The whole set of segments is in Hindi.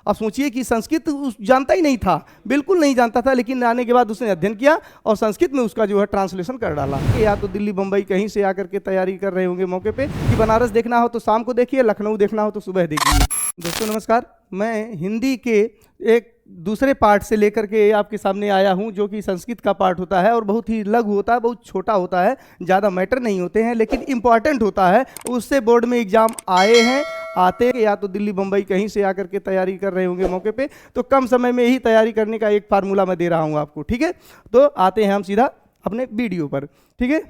अब सोचिए कि संस्कृत जानता ही नहीं था, बिल्कुल नहीं जानता था, लेकिन आने के बाद उसने अध्ययन किया और संस्कृत में उसका जो है ट्रांसलेशन कर डाला। या तो दिल्ली बम्बई कहीं से आकर के तैयारी कर रहे होंगे मौके पे कि बनारस देखना हो तो शाम को देखिए, लखनऊ देखना हो तो सुबह देखिए। दोस्तों नमस्कार, मैं हिंदी के एक दूसरे पार्ट से लेकर के आपके सामने आया हूं, जो कि संस्कृत का पार्ट होता है और बहुत ही लघु होता है, बहुत छोटा होता है, ज़्यादा मैटर नहीं होते हैं, लेकिन इम्पॉर्टेंट होता है। उससे बोर्ड में एग्जाम आए हैं, आते या तो दिल्ली बम्बई कहीं से आकर के तैयारी कर रहे होंगे मौके पे, तो कम समय में ही तैयारी करने का एक फार्मूला मैं दे रहा हूँ आपको। ठीक है, तो आते हैं हम सीधा अपने वीडियो पर। ठीक है,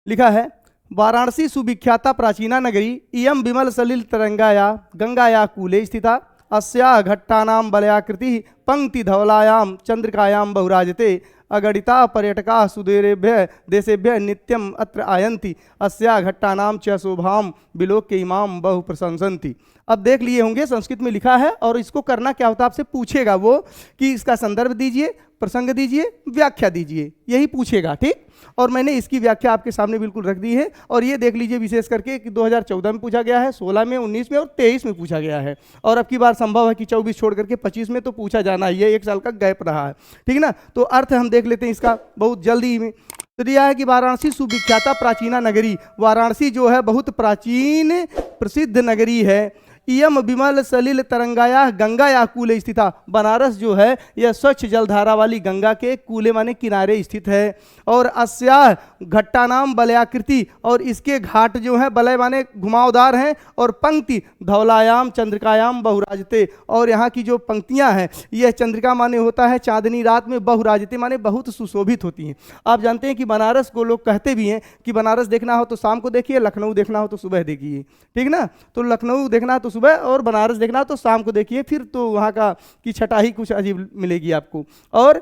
लिखा है वाराणसी सुविख्याता प्राचीना नगरी इयं विमल सलिल तरंगाया गंगाया कूले स्थिता अस्या घट्टानां वलयाकृति पंक्ति धवलायां चंद्रिकायां बहुराजते अगणिता पर्यटका सुदूरेभ्य देशेभ्य नित्यम अत्र आयन्ति अस्या घट्टानां च शोभां विलोक्य इमां बहु प्रशंसन्ति। अब देख लिए होंगे संस्कृत में लिखा है, और इसको करना क्या होता है, आपसे पूछेगा वो कि इसका संदर्भ दीजिए, प्रसंग दीजिए, व्याख्या दीजिए, यही पूछेगा। ठीक, और मैंने इसकी व्याख्या आपके सामने बिल्कुल रख दी है। और ये देख लीजिए विशेष करके कि 2014 में पूछा गया है, 16 में, 19 में और 23 में पूछा गया है, और अब की बार संभव है कि 24 छोड़ करके 25 में तो पूछा जाना ही है, 1 साल का गैप रहा है। ठीक है ना, तो अर्थ हम देख लेते हैं इसका बहुत जल्दी में। तो दिया है कि वाराणसी सुविख्याता प्राचीना नगरी, वाराणसी जो है बहुत प्राचीन प्रसिद्ध नगरी है। इयम विमल सलिल तरंगाया गंगाया कूले स्थिता, बनारस जो है यह स्वच्छ जलधारा वाली गंगा के कूले माने किनारे स्थित है। और अस्या घट्टा नाम वलयाकृति, और इसके घाट जो है वलय माने घुमावदार हैं, और पंक्ति धवलायाम चंद्रिकायाम बहुराजते, और यहाँ की जो पंक्तियाँ हैं यह चंद्रिका माने होता है चांदनी रात में, बहुराजते माने बहुत सुशोभित होती हैं। आप जानते हैं कि बनारस को लोग कहते भी हैं कि बनारस देखना हो तो शाम को देखिए, लखनऊ देखना हो तो सुबह देखिए। ठीक ना, तो लखनऊ देखना हो तो सुबह और बनारस देखना हो तो शाम को देखिए, फिर तो वहाँ का की छटा ही कुछ अजीब मिलेगी आपको। और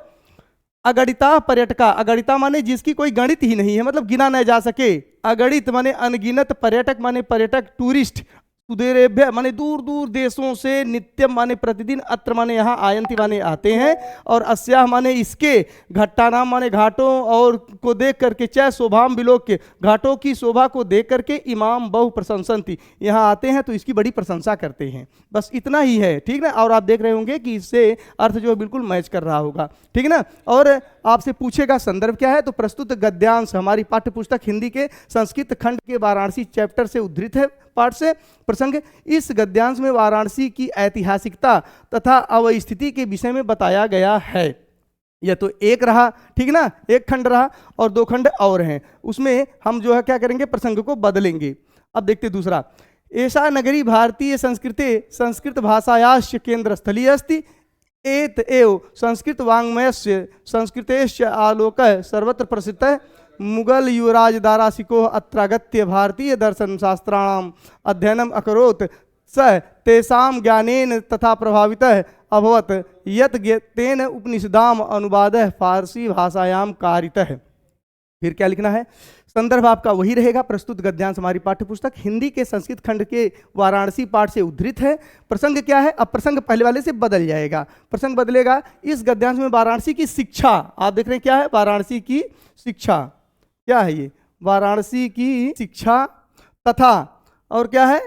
अगणिता पर्यटका, अगणिता माने जिसकी कोई गणित ही नहीं है, मतलब गिना न जा सके, अगणित माने अनगिनत, पर्यटक माने पर्यटक टूरिस्ट, सुदेरेभ्य माने दूर दूर देशों से, नित्यम माने प्रतिदिन, अत्र माने यहाँ, आयंती माने आते हैं, और अस्याह माने इसके, घट्टानाम माने घाटों और को देख करके, चय शोभाम विलोक्य, घाटों की शोभा को देख करके, इमाम बहु प्रशंसन्ति, यहाँ आते हैं तो इसकी बड़ी प्रशंसा करते हैं। बस इतना ही है। ठीक ना, और आप देख रहे होंगे कि इससे अर्थ जो है बिल्कुल मैच कर रहा होगा। ठीक ना, और आपसे पूछेगा संदर्भ क्या है, तो प्रस्तुत गद्यांश हमारी पाठ्य पुस्तक हिंदी के संस्कृत खंड के वाराणसी चैप्टर से उद्धृत है, पाठ से प्रसंग। इस गद्यांश में वाराणसी की ऐतिहासिकता तथा अवस्थिति के विषय में बताया गया है। यह तो एक रहा, ठीक ना, एक खंड रहा, और 2 खंड और हैं, उसमें हम जो है क्या करेंगे, प्रसंग को बदलेंगे। अब देखते दूसरा, ऐसा नगरी भारतीय संस्कृते संस्कृत भाषायाश्च केंद्र स्थलीय अस्ति एत एव संस्कृत वाङ्मयस्य संस्कृतेश्च आलोकः सर्वत्र प्रसिद्धः मुगल युवराज दारासिको अत्रागत्य भारतीय दर्शन शास्त्राणाम अध्ययनम अकरोत् स तेषां ज्ञानेन तथा प्रभावितः अभवत् यत् तेन उपनिषदाम अनुवादः फारसी भाषायां कारितः। फिर क्या लिखना है, संदर्भ आपका वही रहेगा, प्रस्तुत गद्यांश हमारी पाठ्यपुस्तक हिंदी के संस्कृत खंड के वाराणसी पाठ से उद्धृत है। प्रसंग क्या है, अब प्रसंग पहले वाले से बदल जाएगा, प्रसंग बदलेगा। इस गद्यांश में वाराणसी की शिक्षा, आप देख रहे हैं क्या है, वाराणसी की शिक्षा, क्या है ये, वाराणसी की शिक्षा तथा, और क्या है,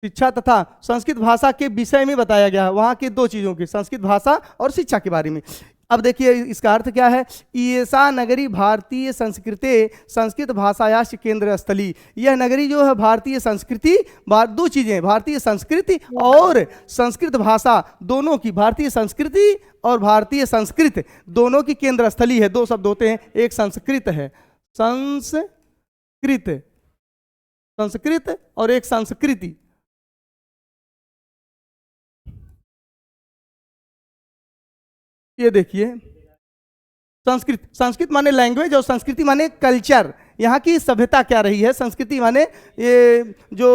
शिक्षा तथा संस्कृत भाषा के विषय में बताया गया है, वहाँ की 2 चीज़ों की, संस्कृत भाषा और शिक्षा के बारे में। अब देखिए इसका अर्थ क्या है, ऐसा नगरी भारतीय संस्कृते संस्कृत भाषायाश्च केंद्र स्थली, यह नगरी जो है भारतीय संस्कृति, 2 चीज़ें, भारतीय संस्कृति और संस्कृत भाषा दोनों की, भारतीय संस्कृति और भारतीय संस्कृत दोनों की केंद्र स्थली है। 2 शब्द होते हैं, एक संस्कृत है, संस्कृत, संस्कृत, और एक संस्कृति। ये देखिए, संस्कृत, संस्कृत माने लैंग्वेज और संस्कृति माने कल्चर, यहाँ की सभ्यता क्या रही है, संस्कृति माने ये जो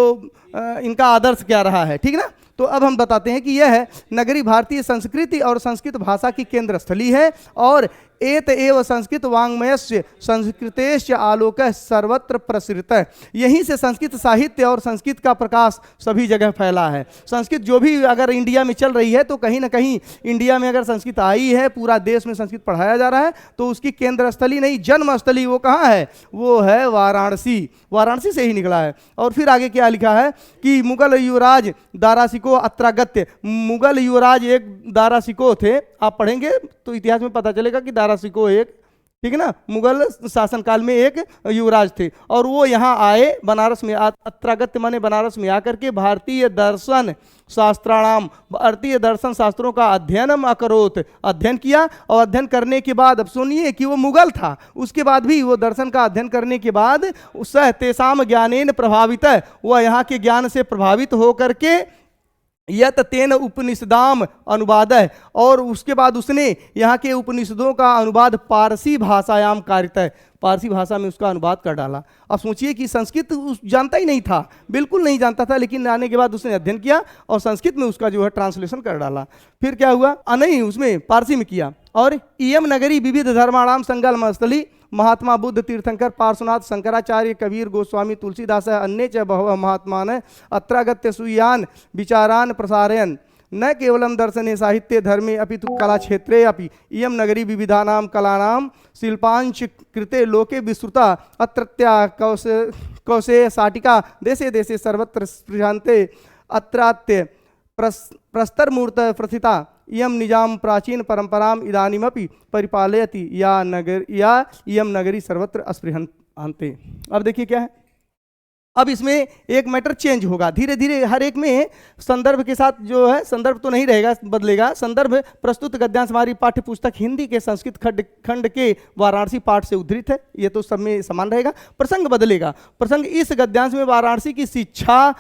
इनका आदर्श क्या रहा है। ठीक ना, तो अब हम बताते हैं कि यह है नगरी भारतीय संस्कृति और संस्कृत भाषा की केंद्र स्थली है, और एत एव संस्कृत वाङ्मयस्य संस्कृतेश्च आलोकः सर्वत्र प्रसृतः। यहीं से संस्कृत साहित्य और संस्कृत का प्रकाश सभी जगह फैला है। संस्कृत जो भी अगर इंडिया में चल रही है तो कहीं ना कहीं इंडिया में अगर संस्कृत आई है, पूरा देश में संस्कृत पढ़ाया जा रहा है, तो उसकी केंद्र स्थली नहीं, जन्मस्थली वो कहाँ है? वो है वाराणसी। वाराणसी से ही निकला है। और फिर आगे क्या लिखा है कि मुगल युवराज दारासिको अत्रागत्य। मुगल युवराज एक दारासिको थे, आप पढ़ेंगे तो इतिहास में पता चलेगा कि दारासिको एक, ठीक है ना, मुगल शासनकाल में एक युवराज थे और वो यहाँ आए बनारस में। अत्रागत्य माने बनारस में आकर के भारतीय दर्शन शास्त्राणाम, भारतीय दर्शन शास्त्रों का अध्ययनम अकरोत, अध्ययन किया। और अध्ययन करने के बाद, अब सुनिए कि वो मुगल था, उसके बाद भी वो दर्शन का अध्ययन करने के बाद सह तेसाम ज्ञानेन प्रभावित है, वह यहाँ के ज्ञान से प्रभावित होकर के यत तेन उपनिषदाम अनुवाद है, और उसके बाद उसने यहाँ के उपनिषदों का अनुवाद पारसी भाषायाम कारित है, पारसी भाषा में उसका अनुवाद कर डाला। अब सोचिए कि संस्कृत जानता ही नहीं था, बिल्कुल नहीं जानता था, लेकिन आने के बाद उसने अध्ययन किया और संस्कृत में उसका जो है ट्रांसलेशन कर डाला। फिर क्या हुआ? नहीं, उसमें पारसी में किया। और इयम नगरी विविध धर्माणाम संगम स्थली, महात्मा बुद्ध तीर्थंकर पार्श्वनाथ शंकराचार्य कबीर गोस्वामी तुलसीदास अन्य च बहवः महात्मान अत्रागत्य सुयान विचारान प्रसारयन न केवलम दर्शने साहित्य धर्मे अपितु कला क्षेत्रे अपि इयम नगरी विविधानाम कलानाम शिल्पांश कृते लोके विस्तृता अत्रत्या कौशे साटिका देशे देशे सर्वत्र स्पृशन्ते अत्रात्य प्रस्तर मूर्त प्रथिता इयम निजाम प्राचीन परंपराम इदानीमपि परिपालयति या इयम नगरी सर्वत्र अस्पृहन्ते। अब देखिए क्या है, अब इसमें एक मैटर चेंज होगा धीरे धीरे, हर एक में संदर्भ के साथ जो है, संदर्भ तो नहीं रहेगा, बदलेगा। संदर्भ प्रस्तुत गद्यांश हमारी पाठ्य पुस्तक हिंदी के संस्कृत खंड के वाराणसी पाठ से उद्धृत है, ये तो सब में समान रहेगा। प्रसंग बदलेगा। प्रसंग इस गद्यांश में वाराणसी की शिक्षा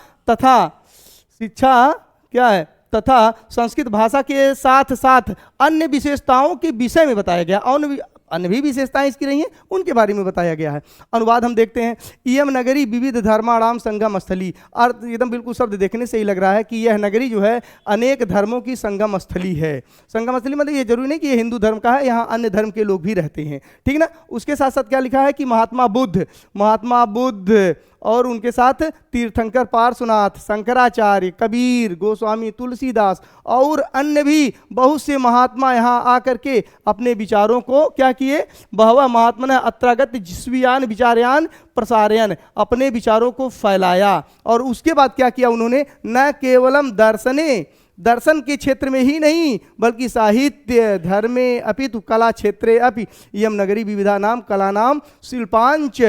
क्या है तथा संस्कृत भाषा के साथ साथ अन्य विशेषताओं के विषय में बताया गया। अन्य भी विशेषताएं इसकी रही हैं, उनके बारे में बताया गया है। अनुवाद हम देखते हैं। इयम नगरी विविध धर्माणाम संगम स्थली, अर्थ एकदम बिल्कुल शब्द देखने से ही लग रहा है कि यह नगरी जो है अनेक धर्मों की संगम स्थली है। संगम स्थली मतलब ये जरूरी नहीं कि ये हिंदू धर्म का है, यहाँ अन्य धर्म के लोग भी रहते हैं, ठीक ना। उसके साथ साथ क्या लिखा है कि महात्मा बुद्ध और उनके साथ तीर्थंकर पार्श्वनाथ शंकराचार्य कबीर गोस्वामी तुलसीदास और अन्य भी बहुत से महात्मा यहाँ आकर के अपने विचारों को क्या किए, बहवा महात्मा ने अत्रागत जिस्वियान विचारयान प्रसारयन, अपने विचारों को फैलाया। और उसके बाद क्या किया उन्होंने, न केवलम दर्शन के क्षेत्र में ही नहीं बल्कि साहित्य धर्मे अपितु कला क्षेत्रे अपि इयम नगरी विविधा नाम कला नाम शिल्पांच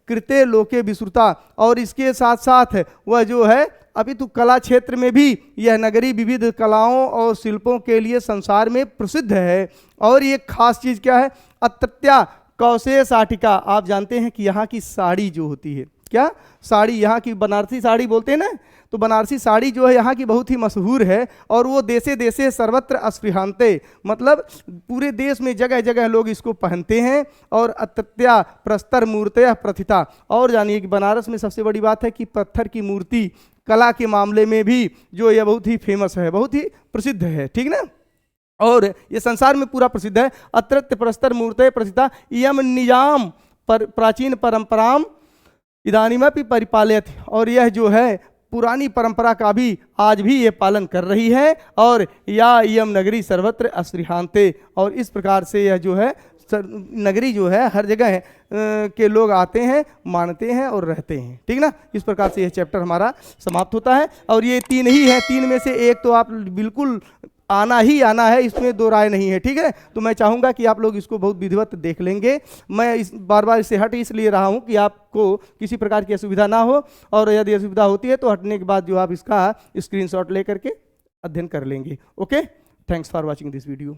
कृते लोके विस्तृता, और इसके साथ साथ वह जो है अपितु कला क्षेत्र में भी यह नगरी विविध कलाओं और शिल्पों के लिए संसार में प्रसिद्ध है। और ये खास चीज़ क्या है, अत्रत्या कौशे साटिका, आप जानते हैं कि यहाँ की साड़ी जो होती है, क्या साड़ी, यहाँ की बनारसी साड़ी बोलते हैं ना, तो बनारसी साड़ी जो है यहाँ की बहुत ही मशहूर है। और वो देशे देशे सर्वत्र अस्पृहान्ते, मतलब पूरे देश में जगह जगह लोग इसको पहनते हैं। और अत्यत्या प्रस्तर मूर्तयः प्रथिता, और जानिए कि बनारस में सबसे बड़ी बात है कि पत्थर की मूर्ति कला के मामले में भी जो ये बहुत ही फेमस है, बहुत ही प्रसिद्ध है, ठीक ना। और ये संसार में पूरा प्रसिद्ध है। अत्रत्य प्रस्तर मूर्तयः प्रथिता इयम निजाम प्राचीन परंपराम इदानीमपि परिपालयत, और यह जो है पुरानी परंपरा का भी आज भी ये पालन कर रही है। और या इयम नगरी सर्वत्र अस्पृहान्ते, और इस प्रकार से यह जो है नगरी जो है हर जगह के लोग आते हैं, मानते हैं और रहते हैं, ठीक ना। इस प्रकार से यह चैप्टर हमारा समाप्त होता है। और ये 3 ही है, 3 में से एक तो आप बिल्कुल आना ही आना है, इसमें दो राय नहीं है, ठीक है। तो मैं चाहूँगा कि आप लोग इसको बहुत विधिवत देख लेंगे। मैं बार बार इससे हट इसलिए रहा हूँ कि आपको किसी प्रकार की असुविधा ना हो, और यदि असुविधा होती है तो हटने के बाद जो आप इसका स्क्रीनशॉट ले करके अध्ययन कर लेंगे। Okay, thanks for watching this video.